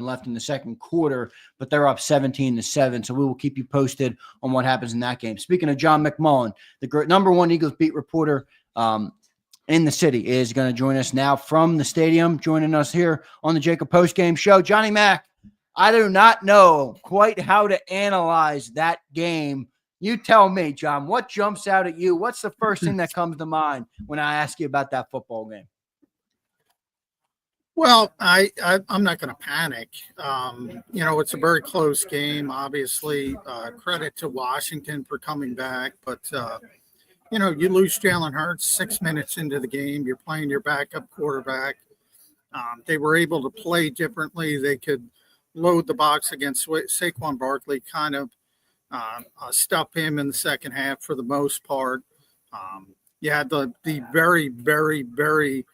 left in the second quarter, but they're up 17-7. So we will keep you posted on what happens in that game. Speaking of John McMullen, the number one Eagles beat reporter in the city, is going to join us now from the stadium, joining us here on the JAKIB postgame show. Johnny Mac, I do not know quite how to analyze that game. You tell me, John, what jumps out at you? What's the first thing that comes to mind when I ask you about that football game? Well, I'm not going to panic. It's a very close game. Obviously, credit to Washington for coming back. But, you lose Jalen Hurts 6 minutes into the game. You're playing your backup quarterback. They were able to play differently. They could load the box against Saquon Barkley, kind of stuff him in the second half for the most part. You had the very, very, very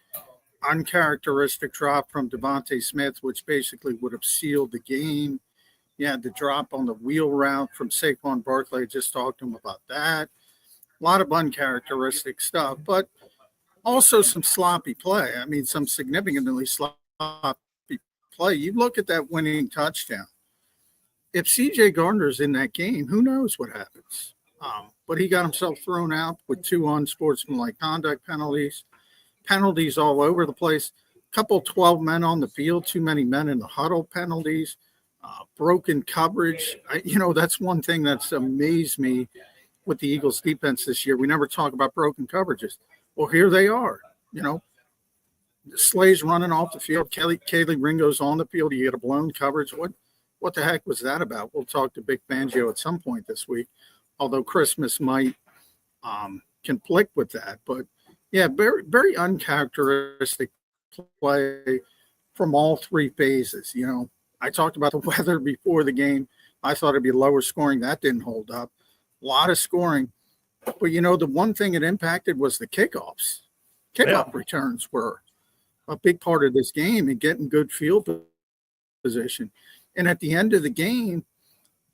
uncharacteristic drop from Devontae Smith, which basically would have sealed the game. You had the drop on the wheel route from Saquon Barkley. I just talked to him about that. A lot of uncharacteristic stuff, but also some sloppy play. I mean, some significantly sloppy play. You look at that winning touchdown. If C.J. Gardner's in that game, who knows what happens? But he got himself thrown out with 2 unsportsmanlike conduct penalties all over the place. Couple 12 men on the field, too many men in the huddle penalties, broken coverage. That's one thing that's amazed me with the Eagles defense this year. We never talk about broken coverages. Well, here they are. Slay's running off the field. Kaylee Ringo's on the field. You get a blown coverage. What the heck was that about? We'll talk to Big Fangio at some point this week, although Christmas might conflict with that. But yeah, very, very uncharacteristic play from all 3 phases. I talked about the weather before the game. I thought it'd be lower scoring. That didn't hold up. A lot of scoring. But, the one thing it impacted was the kickoffs. Kickoff returns were a big part of this game and getting good field position. And at the end of the game,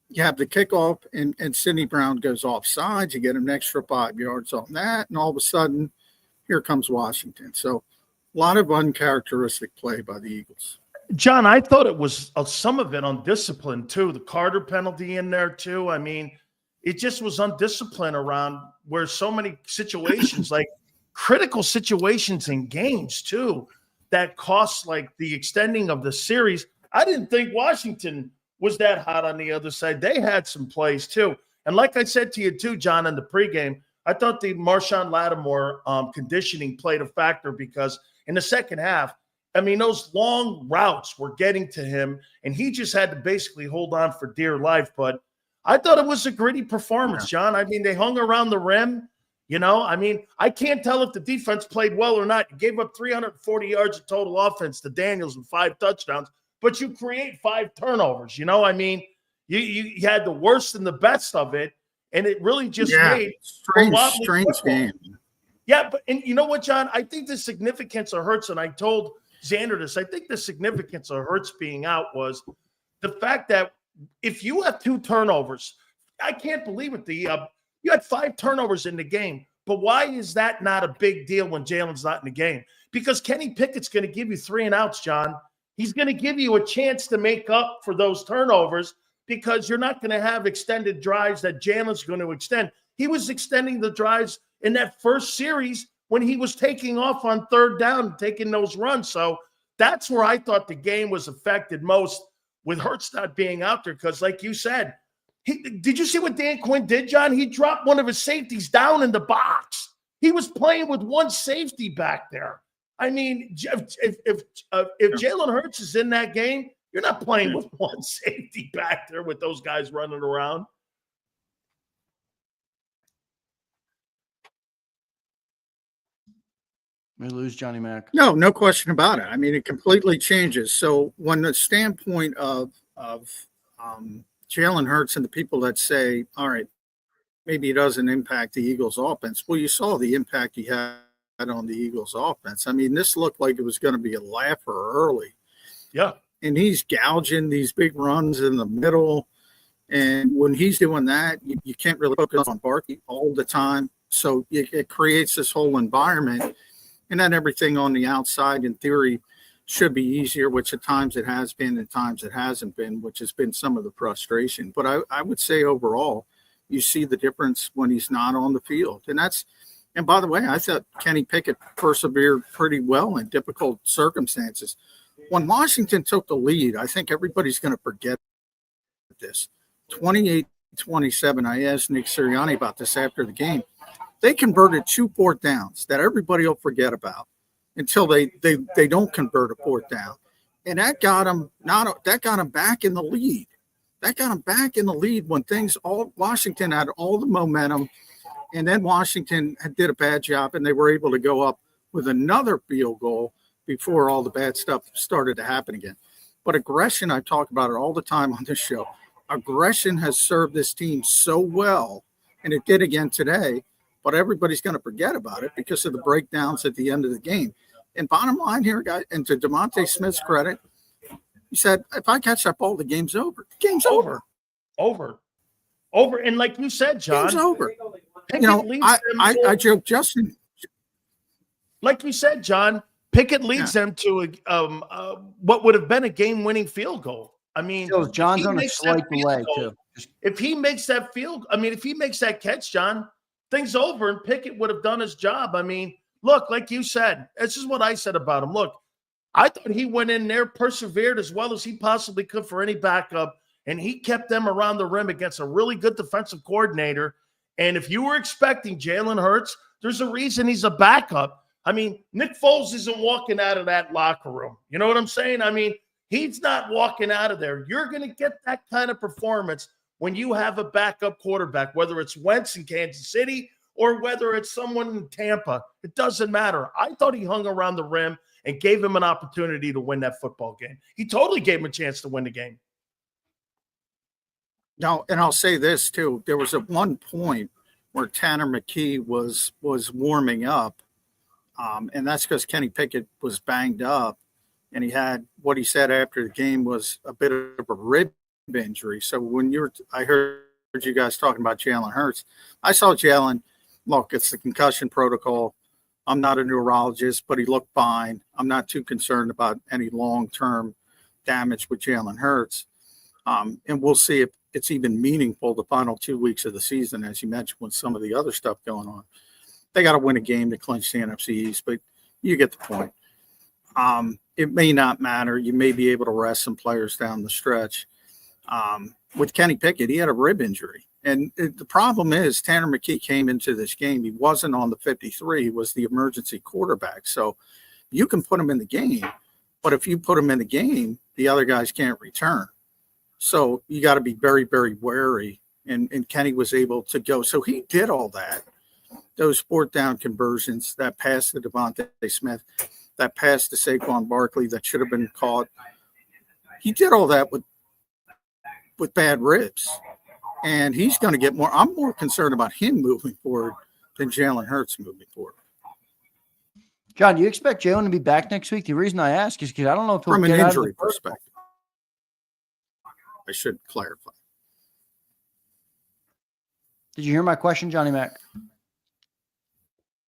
you have the kickoff and Sidney Brown goes offside. You get an extra 5 yards on that. And all of a sudden, here comes Washington. So a lot of uncharacteristic play by the Eagles. John, I thought it was some of it undisciplined too. The Carter penalty in there too. I mean, it just was undisciplined around where so many situations, like critical situations in games too, that cost like the extending of the series. I didn't think Washington was that hot on the other side. They had some plays too. And like I said to you too, John, in the pregame, I thought the Marshawn Lattimore conditioning played a factor because in the second half, I mean, those long routes were getting to him, and he just had to basically hold on for dear life. But I thought it was a gritty performance, John. I mean, they hung around the rim. I mean, I can't tell if the defense played well or not. You gave up 340 yards of total offense to Daniels and 5 touchdowns, but you create 5 turnovers. I mean, you had the worst and the best of it. And it really just made strange game. Yeah, and you know what, John? I think the significance of Hurts, and I told Zander this, I think the significance of Hurts being out was the fact that if you have 2 turnovers, I can't believe it. You had 5 turnovers in the game, but why is that not a big deal when Jalen's not in the game? Because Kenny Pickett's going to give you 3 and outs, John. He's going to give you a chance to make up for those turnovers, because you're not going to have extended drives that Jalen's going to extend. He was extending the drives in that first series when he was taking off on 3rd down, taking those runs. So that's where I thought the game was affected most with Hurts not being out there, because like you said, did you see what Dan Quinn did, John? He dropped one of his safeties down in the box. He was playing with 1 safety back there. I mean, if Jalen Hurts is in that game, you're not playing with 1 safety back there with those guys running around. We lose Johnny Mac. No question about it. I mean, it completely changes. So when the standpoint of Jalen Hurts and the people that say, all right, maybe it doesn't impact the Eagles offense. Well, you saw the impact he had on the Eagles offense. I mean, this looked like it was going to be a laugher early. Yeah. And he's gouging these big runs in the middle. And when he's doing that, you can't really focus on Barkley all the time. So it creates this whole environment. And then everything on the outside, in theory, should be easier, which at times it has been, at times it hasn't been, which has been some of the frustration. But I would say overall, you see the difference when he's not on the field. And by the way, I thought Kenny Pickett persevered pretty well in difficult circumstances. When Washington took the lead, I think everybody's going to forget this. 28-27, I asked Nick Sirianni about this after the game. They converted 2 4th downs that everybody will forget about until they don't convert a 4th down. And that got them back in the lead. That got them back in the lead when Washington had all the momentum, and then Washington did a bad job, and they were able to go up with another field goal before all the bad stuff started to happen again. But aggression, I talk about it all the time on this show. Aggression has served this team so well, and it did again today, but everybody's going to forget about it because of the breakdowns at the end of the game. And bottom line here, guys, and to DeVonta Smith's credit, he said, if I catch that ball, the game's over. The game's over. Over. And like you said, John. Game's over. I joke, Justin. Like you said, John, Pickett leads them to what would have been a game-winning field goal. I mean, John's on a slight delay, too. If he makes that if he makes that catch, John, thing's over, and Pickett would have done his job. I mean, look, like you said, this is what I said about him. Look, I thought he went in there, persevered as well as he possibly could for any backup, and he kept them around the rim against a really good defensive coordinator. And if you were expecting Jalen Hurts, there's a reason he's a backup. I mean, Nick Foles isn't walking out of that locker room. You know what I'm saying? I mean, he's not walking out of there. You're going to get that kind of performance when you have a backup quarterback, whether it's Wentz in Kansas City or whether it's someone in Tampa. It doesn't matter. I thought he hung around the rim and gave him an opportunity to win that football game. He totally gave him a chance to win the game. Now, and I'll say this too. There was at one point where Tanner McKee was warming up, and that's because Kenny Pickett was banged up, and he had what he said after the game was a bit of a rib injury. So when I heard you guys talking about Jalen Hurts, I saw Jalen. Look, it's the concussion protocol. I'm not a neurologist, but he looked fine. I'm not too concerned about any long-term damage with Jalen Hurts. And we'll see if it's even meaningful the final 2 weeks of the season, as you mentioned, with some of the other stuff going on. They got to win a game to clinch the NFC East, but you get the point. It may not matter. You may be able to rest some players down the stretch. With Kenny Pickett, he had a rib injury. And the problem is Tanner McKee came into this game. He wasn't on the 53. He was the emergency quarterback. So you can put him in the game, but if you put him in the game, the other guys can't return. So you got to be very, very wary. And Kenny was able to go. So he did all that. Those 4th down conversions, that pass to DeVonta Smith, that pass to Saquon Barkley that should have been caught. He did all that with bad ribs. And he's going to get more. I'm more concerned about him moving forward than Jalen Hurts moving forward. John, do you expect Jalen to be back next week? The reason I ask is because I don't know if he'll from an get injury perspective. I should clarify. Did you hear my question, Johnny Mac?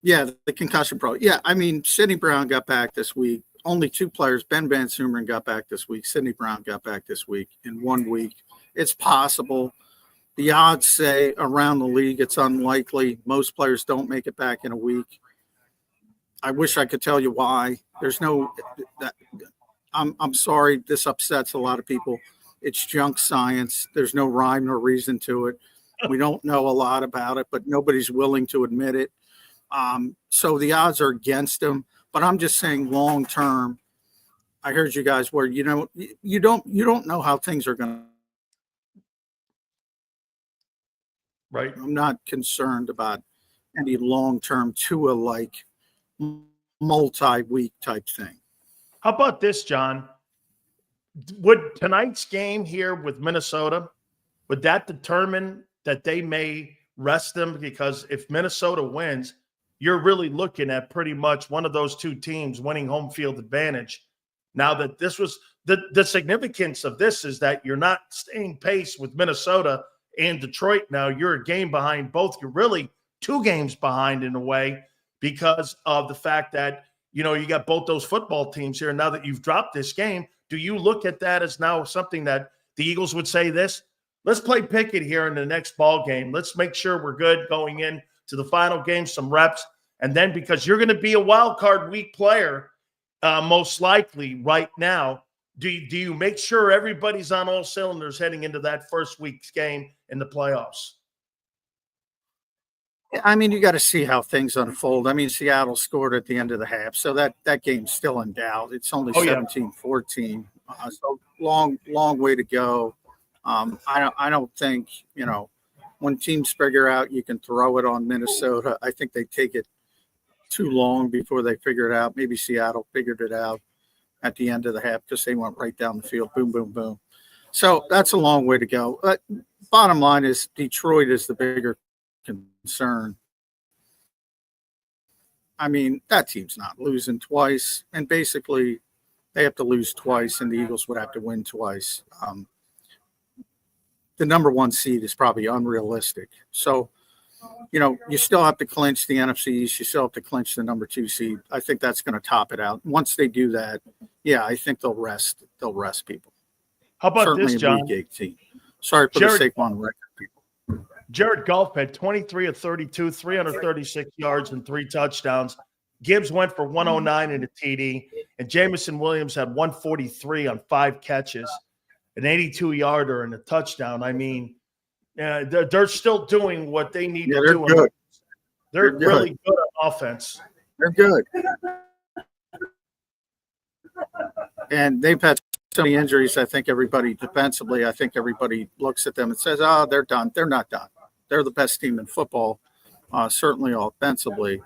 Yeah, the concussion problem. Yeah, I mean, Sidney Brown got back this week. Only 2 players, Ben Van Sumeren got back this week. Sidney Brown got back this week in 1 week. It's possible. The odds say around the league it's unlikely. Most players don't make it back in a week. I wish I could tell you why. There's no I'm sorry, this upsets a lot of people. It's junk science. There's no rhyme or reason to it. We don't know a lot about it, but nobody's willing to admit it. So the odds are against him. But I'm just saying long term, I heard you guys where you don't know how things are going to. Right. I'm not concerned about any long-term Tua-like multi-week type thing. How about this, John? Would tonight's game here with Minnesota, would that determine that they may rest them? Because if Minnesota wins, you're really looking at pretty much one of those 2 teams winning home field advantage. Now that this was the significance of this is that you're not staying pace with Minnesota and Detroit. Now you're a game behind both. You're really 2 games behind in a way because of the fact that you got both those football teams here. Now that you've dropped this game, do you look at that as now something that the Eagles would say this? Let's play Pickett here in the next ball game. Let's make sure we're good going in to the final game, some reps. And then because you're going to be a wild card week player, most likely right now, do you make sure everybody's on all cylinders heading into that first week's game in the playoffs? I mean, you got to see how things unfold. I mean, Seattle scored at the end of the half, so that game's still in doubt. It's only 17-14, so long way to go. I don't think, when teams figure out you can throw it on Minnesota, I think they take it too long before they figure it out. Maybe Seattle figured it out at the end of the half because they went right down the field, boom, boom, boom. So that's a long way to go. But bottom line is Detroit is the bigger concern. I mean, that team's not losing twice, and basically they have to lose twice, and the Eagles would have to win twice. The number one seed is probably unrealistic. So, you still have to clinch the NFC East. You still have to clinch the number 2 seed. I think that's going to top it out. Once they do that, yeah, I think they'll rest people. How about certainly this, John? Week 18. Sorry for the Saquon record, people. Jared Goff had 23 of 32, 336 yards and 3 touchdowns. Gibbs went for 109 in a TD, and Jamison Williams had 143 on 5 catches, an 82-yarder and a touchdown. I mean, they're still doing what they need to do. Good. They're really good on offense. They're good. And they've had so many injuries. I think everybody defensively, everybody looks at them and says, oh, they're done. They're not done. They're the best team in football, certainly offensively.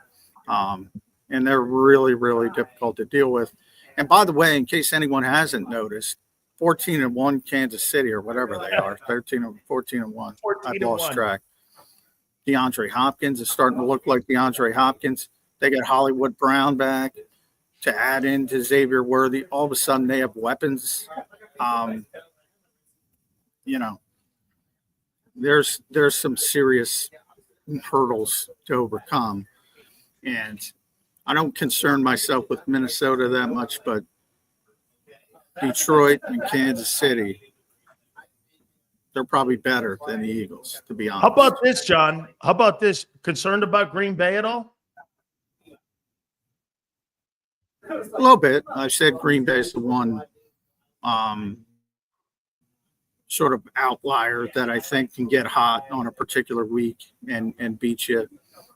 And they're really, really difficult to deal with. And by the way, in case anyone hasn't noticed, 14-1 Kansas City or whatever they are, 14-1. I've lost track. DeAndre Hopkins is starting to look like DeAndre Hopkins. They got Hollywood Brown back to add into Xavier Worthy. All of a sudden, they have weapons. There's some serious hurdles to overcome, and I don't concern myself with Minnesota that much, but Detroit and Kansas City, they're probably better than the Eagles, to be honest. How about this, John? How about this? Concerned about Green Bay at all? A little bit. I said Green Bay is the one sort of outlier that I think can get hot on a particular week and beat you.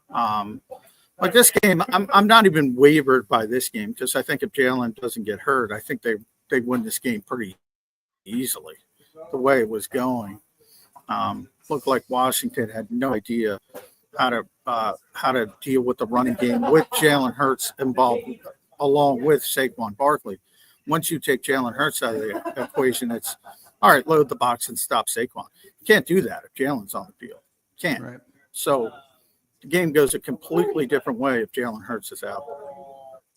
But this game, I'm not even wavered by this game because I think if Jalen doesn't get hurt, I think they win this game pretty easily. The way it was going, looked like Washington had no idea how to deal with the running game with Jalen Hurts involved, along with Saquon Barkley. Once you take Jalen Hurts out of the equation, it's all right. Load the box and stop Saquon. You can't do that if Jalen's on the field. Can't. Right. So the game goes a completely different way if Jalen Hurts is out.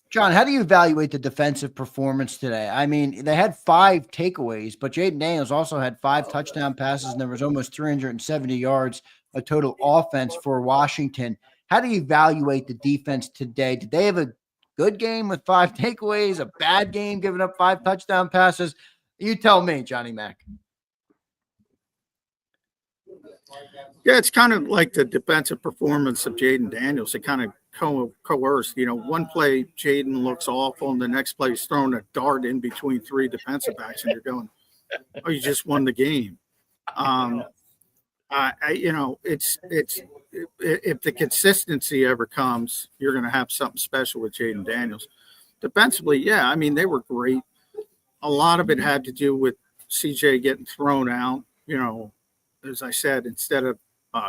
John, how do you evaluate the defensive performance today? I mean, they had 5 takeaways, but Jaden Daniels also had 5 touchdown passes, and there was almost 370 yards of total offense for Washington. How do you evaluate the defense today? Did they have a good game with 5 takeaways, a bad game giving up 5 touchdown passes? You tell me, Johnny Mac. Yeah, it's kind of like the defensive performance of Jaden Daniels. It kind of coerced. One play, Jaden looks awful, and the next play he's throwing a dart in between 3 defensive backs, and you're going, oh, you just won the game. It's if the consistency ever comes, you're going to have something special with Jaden Daniels. Defensively, yeah, I mean, they were great. A lot of it had to do with CJ getting thrown out. As I said, instead of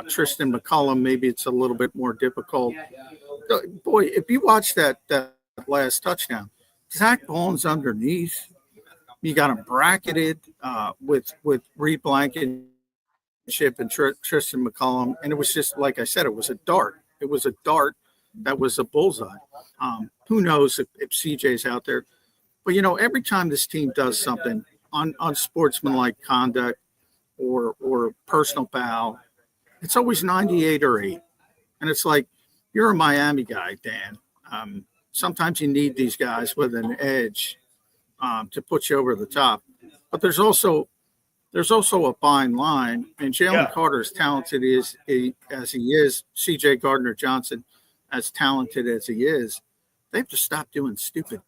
Tristan McMullen, maybe it's a little bit more difficult. Boy, if you watch that last touchdown, Zach Bone's underneath. You got him bracketed with Reed Blankenship and Tristan McMullen, and it was just like I said, it was a dart. It was a dart that was a bullseye. Who knows if CJ's out there? But every time this team does something on sportsmanlike conduct or personal foul, it's always 98 or 8. And it's like, you're a Miami guy, Dan. sometimes you need these guys with an edge to put you over the top. But there's also a fine line, and Jalen Carter, as talented as he is, C.J. Gardner-Johnson, as talented as he is, they have to stop doing stupid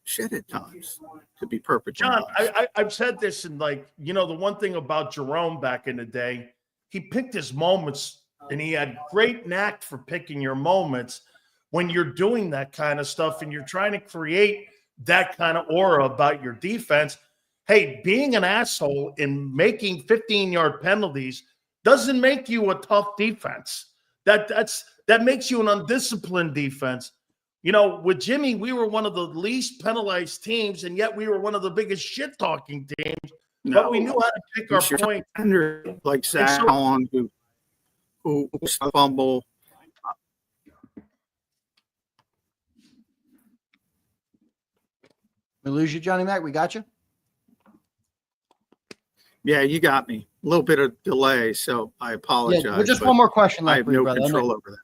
shit at times, to be perfectly John, honest. I've said this, and the one thing about Jerome back in the day, he picked his moments, and he had great knack for picking your moments when you're doing that kind of stuff and you're trying to create that kind of aura about your defense. Hey, being an asshole and making 15-yard penalties doesn't make you a tough defense. That makes you an undisciplined defense. With Jimmy, we were one of the least penalized teams, and yet we were one of the biggest shit-talking teams. But we knew how to pick our points. Like Zach Allen, who fumble. We lose you, Johnny Mac. We got you. Yeah, you got me. A little bit of delay, so I apologize. Yeah, well, just one more question left. I have no control over that.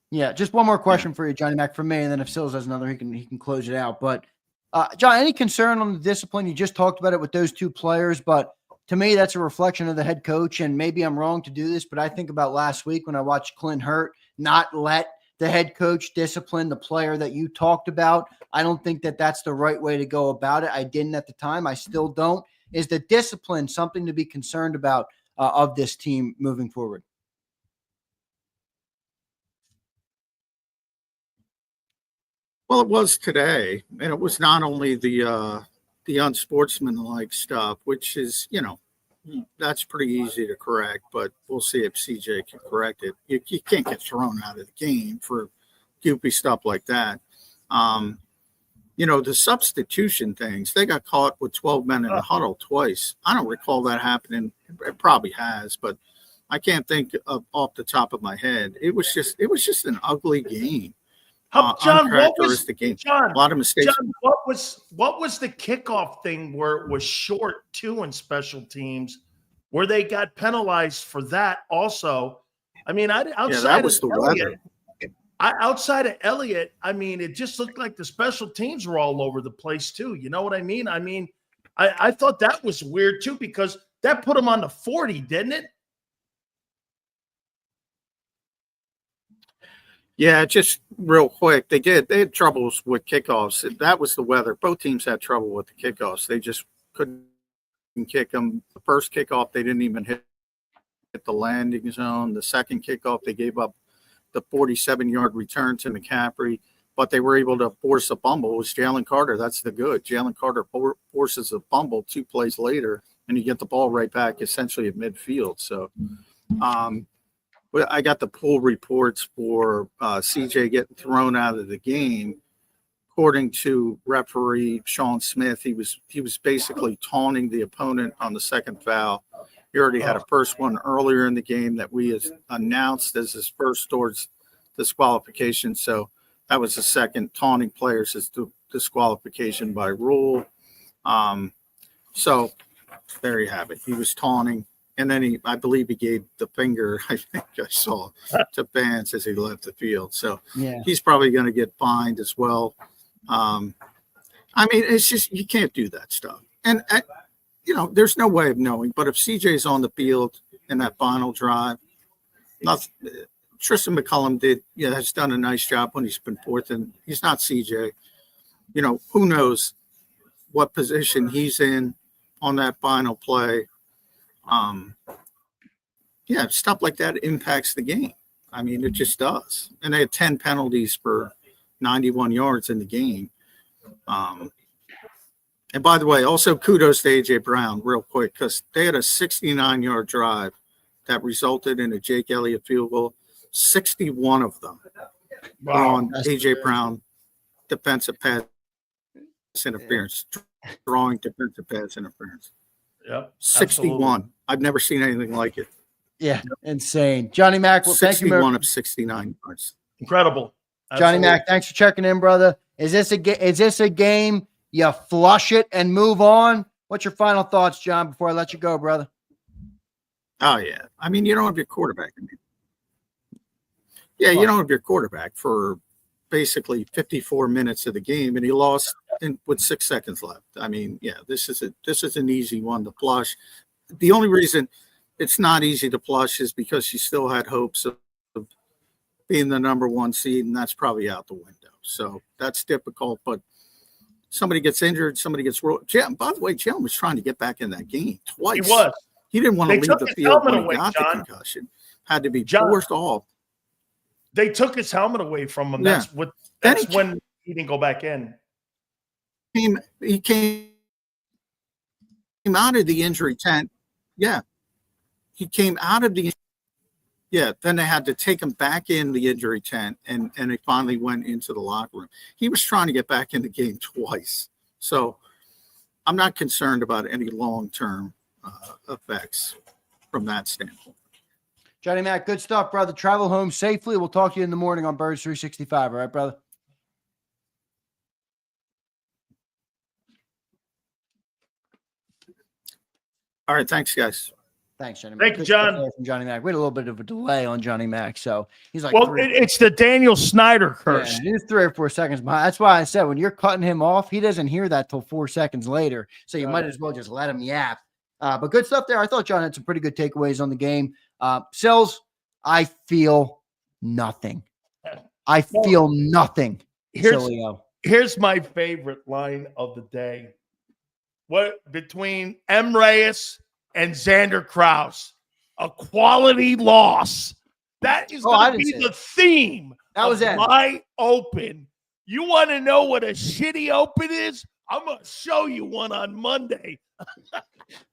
Yeah, just one more question for you, Johnny Mac, from me, and then if Sills has another, he can close it out. But John, any concern on the discipline? You just talked about it with those two players, but to me, that's a reflection of the head coach. And maybe I'm wrong to do this, but I think about last week when I watched Clint Hurt not let the head coach discipline the player that you talked about. I don't think that that's the right way to go about it. I didn't at the time. I still don't. Is the discipline something to be concerned about of this team moving forward? Well, it was today, and it was not only the unsportsmanlike stuff, which is, that's pretty easy to correct, but we'll see if CJ can correct it. You can't get thrown out of the game for goofy stuff like that. The substitution things, they got caught with 12 men in the huddle twice. I don't recall that happening. It probably has, but I can't think of off the top of my head. It was just an ugly game. John, a lot of mistakes. John, what was the kickoff thing where it was short too in special teams, where they got penalized for that also? I mean, outside that was the weather. Outside of Elliott, I mean, it just looked like the special teams were all over the place too. You know what I mean? I thought that was weird too, because that put them on the 40, didn't it? Yeah, just real quick. They had troubles with kickoffs. That was the weather. Both teams had trouble with the kickoffs. They just couldn't kick them. The first kickoff, they didn't even hit the landing zone. The second kickoff, they gave up the 47-yard return to McCaffrey, but they were able to force a fumble. It was Jalen Carter. That's the good. Jalen Carter forces a fumble 2 plays later, and you get the ball right back essentially at midfield. So, I got the pool reports for CJ getting thrown out of the game. According to referee Sean Smith, he was basically taunting the opponent on the second foul. He already had a first one earlier in the game that we announced as his first towards disqualification. So that was the second, taunting players as disqualification by rule. So there you have it. He was taunting. And then I believe he gave the finger, I think I saw, to fans as he left the field. So he's probably going to get fined as well. It's just, you can't do that stuff. And, there's no way of knowing. But if CJ's on the field in that final drive, Tristan McMullen has done a nice job when he's been fourth, and he's not CJ. Who knows what position he's in on that final play. Stuff like that impacts the game. It just does. And they had 10 penalties for 91 yards in the game. And by the way, also kudos to A.J. Brown real quick, because they had a 69-yard drive that resulted in a Jake Elliott field goal. 61 of them were on A.J. Brown defensive pass interference, drawing defensive pass interference. Yep. 61. Absolutely. I've never seen anything like it. Yeah, insane. Johnny Mac, well, thank you. 61 of 69 yards. Incredible. Absolutely. Johnny Mac, thanks for checking in, brother. Is this a game you flush it and move on? What's your final thoughts, John, before I let you go, brother? Oh, yeah. You don't have your quarterback. You don't have your quarterback for basically 54 minutes of the game, and he lost with 6 seconds left. I mean, yeah, this is an easy one to flush. The only reason it's not easy to flush is because she still had hopes of being the number 1 seed, and that's probably out the window. So that's difficult, but somebody gets injured, somebody gets rolled. By the way, Jalen was trying to get back in that game twice. He was. He didn't want to leave the field when he got the concussion. Had to be forced off. They took his helmet away from him. Yeah. That's when he didn't go back in. He came out of the injury tent. Yeah. He came out of the then they had to take him back in the injury tent, and he finally went into the locker room. He was trying to get back in the game twice. So I'm not concerned about any long-term effects from that standpoint. Johnny Mac, good stuff, brother. Travel home safely. We'll talk to you in the morning on Birds 365. All right, brother? All right. Thanks, guys. Thanks, Johnny Mac. Thank you, John. From Johnny Mac. We had a little bit of a delay on Johnny Mac, so he's like, well, it's the Daniel Snyder curse. Yeah, he's 3 or 4 seconds behind. That's why I said when you're cutting him off, he doesn't hear that till 4 seconds later. So you might as well just let him yap. But good stuff there. I thought John had some pretty good takeaways on the game. Sills, I feel nothing. I feel nothing. Here's my favorite line of the day. What between M. Reyes and Zander Krause, a quality loss. That is going to be the theme. That was it. My open. You want to know what a shitty open is? I'm going to show you one on Monday.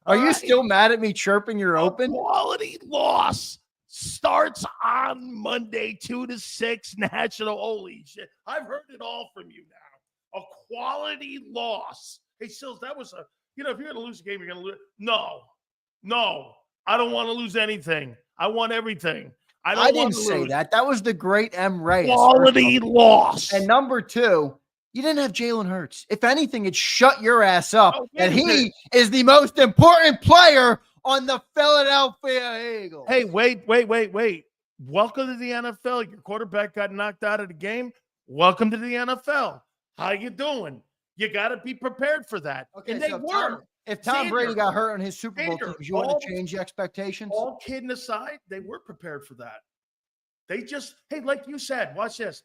Are you still mad at me chirping your open? Quality loss starts on Monday, 2-6 national. Holy shit. I've heard it all from you now. A quality loss. Hey, Sills, that was if you're going to lose a game, you're going to lose. No, I don't want to lose anything. I want everything. I didn't say that. That was the great M. Reyes. Quality loss. And number 2, you didn't have Jalen Hurts. If anything, it shut your ass up. And he is the most important player on the Philadelphia Eagles. Hey, wait. Welcome to the NFL. Your quarterback got knocked out of the game. Welcome to the NFL. How you doing? You got to be prepared for that. Okay, and they were. If Tom Brady got hurt on his Super Bowl teams, you want to change the expectations? All kidding aside, they were prepared for that. They just, hey, like you said, watch this.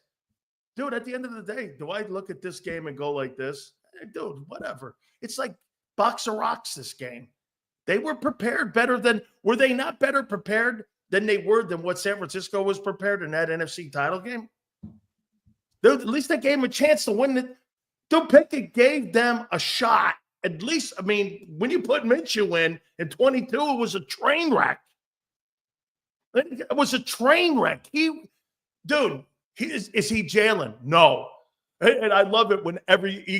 Dude, at the end of the day, do I look at this game and go like this? Hey, dude, whatever. It's like box of rocks, this game. They were prepared were they not better prepared than what San Francisco was prepared in that NFC title game? Dude, at least they gave them a chance to win it. Dude, Pickett gave them a shot. At least, I mean, when you put Minshew in 22, it was a train wreck. It was a train wreck. Is he Jalen? No. And I love it when every Eagle